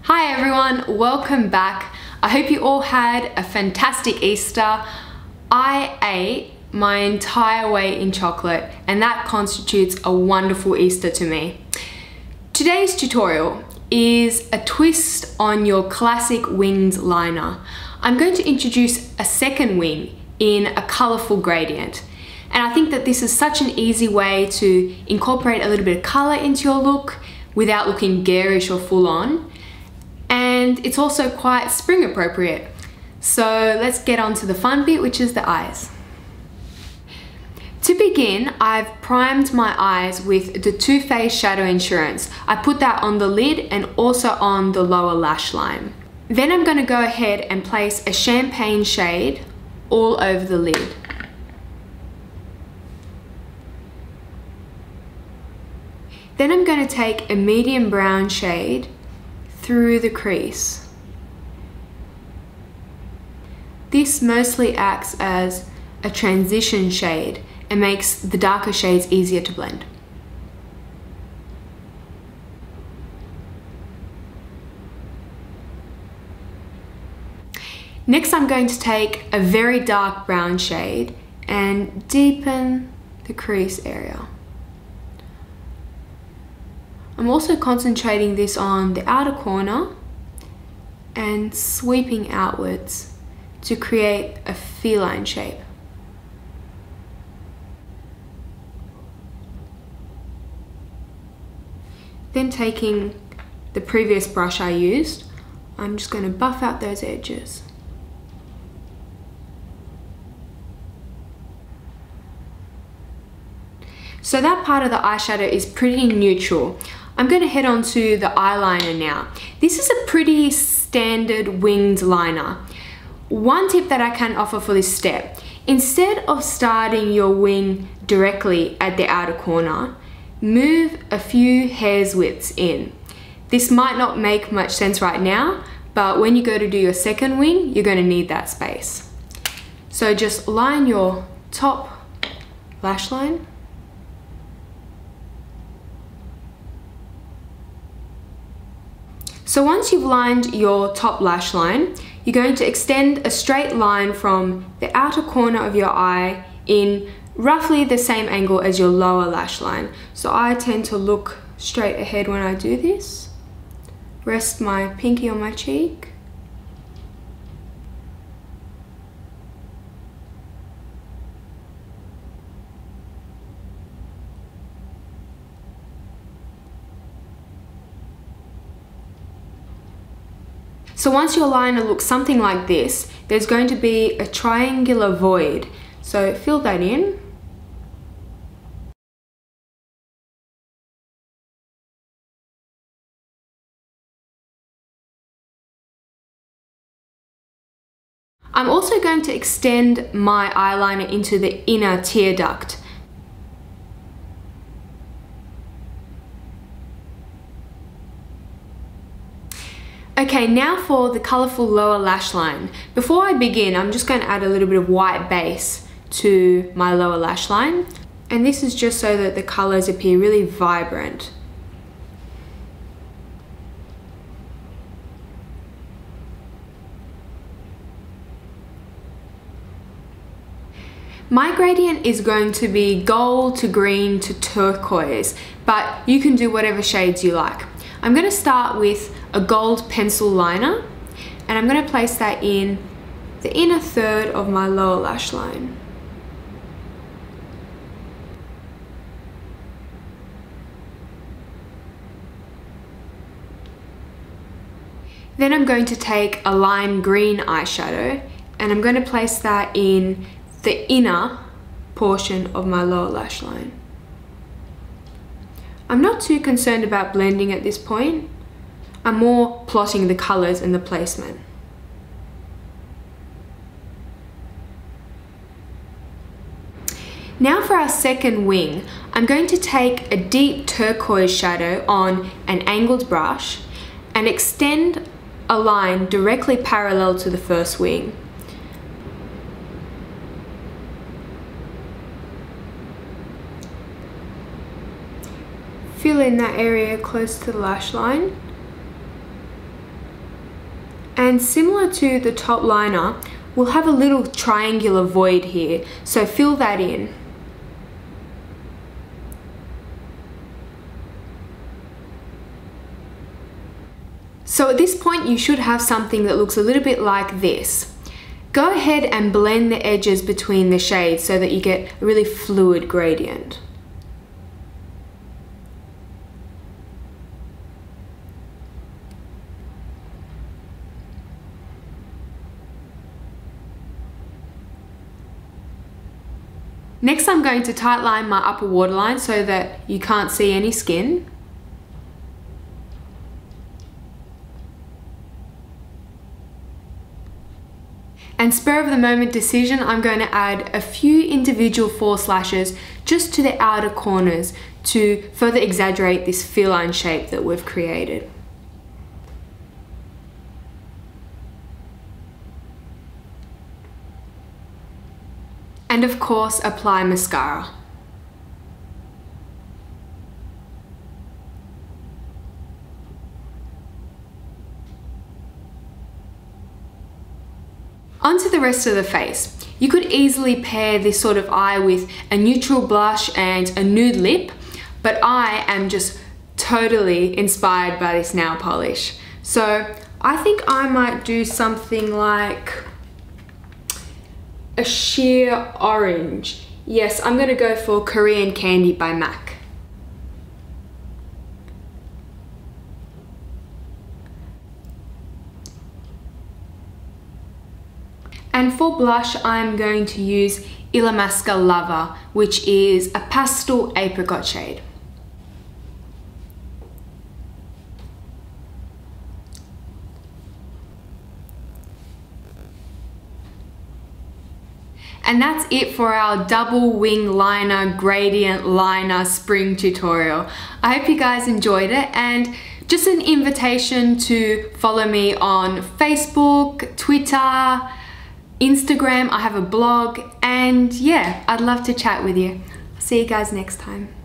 Hi everyone, welcome back. I hope you all had a fantastic Easter. I ate my entire weight in chocolate and that constitutes a wonderful Easter to me. Today's tutorial is a twist on your classic winged liner. I'm going to introduce a second wing in a colourful gradient. And I think that this is such an easy way to incorporate a little bit of colour into your look without looking garish or full on. And it's also quite spring appropriate. So let's get on to the fun bit, which is the eyes. To begin, I've primed my eyes with the Too Faced Shadow Insurance. I put that on the lid and also on the lower lash line. Then I'm going to go ahead and place a champagne shade all over the lid. Then I'm going to take a medium brown shade through the crease. This mostly acts as a transition shade and makes the darker shades easier to blend. Next, I'm going to take a very dark brown shade and deepen the crease area. I'm also concentrating this on the outer corner and sweeping outwards to create a feline shape. Then taking the previous brush I used, I'm just going to buff out those edges. So that part of the eyeshadow is pretty neutral. I'm going to head on to the eyeliner now. This is a pretty standard winged liner. One tip that I can offer for this step, instead of starting your wing directly at the outer corner, move a few hair's widths in. This might not make much sense right now, but when you go to do your second wing, you're going to need that space. So just line your top lash line. So once you've lined your top lash line, you're going to extend a straight line from the outer corner of your eye in roughly the same angle as your lower lash line. So I tend to look straight ahead when I do this. Rest my pinky on my cheek. So once your liner looks something like this, there's going to be a triangular void. So fill that in. I'm also going to extend my eyeliner into the inner tear duct. Okay, now for the colourful lower lash line. Before I begin, I'm just going to add a little bit of white base to my lower lash line. And this is just so that the colours appear really vibrant. My gradient is going to be gold to green to turquoise, but you can do whatever shades you like. I'm going to start with a gold pencil liner and I'm going to place that in the inner third of my lower lash line. Then I'm going to take a lime green eyeshadow and I'm going to place that in the inner portion of my lower lash line. I'm not too concerned about blending at this point. I'm more plotting the colours and the placement. Now for our second wing, I'm going to take a deep turquoise shadow on an angled brush and extend a line directly parallel to the first wing. Fill in that area close to the lash line. And similar to the top liner, we'll have a little triangular void here, so fill that in. So at this point you should have something that looks a little bit like this. Go ahead and blend the edges between the shades so that you get a really fluid gradient. Next, I'm going to tightline my upper waterline so that you can't see any skin. And spur of the moment decision, I'm going to add a few individual false lashes just to the outer corners to further exaggerate this feline shape that we've created. And of course, apply mascara. Onto the rest of the face. You could easily pair this sort of eye with a neutral blush and a nude lip, but I am just totally inspired by this nail polish. So I think I might do something like a sheer orange. Yes, I'm gonna go for Korean Candy by MAC. And for blush, I'm going to use Illamasqua Lover, which is a pastel apricot shade. And that's it for our double wing liner gradient liner spring tutorial. I hope you guys enjoyed it, and just an invitation to follow me on Facebook, Twitter, Instagram. I have a blog, and yeah, I'd love to chat with you. See you guys next time.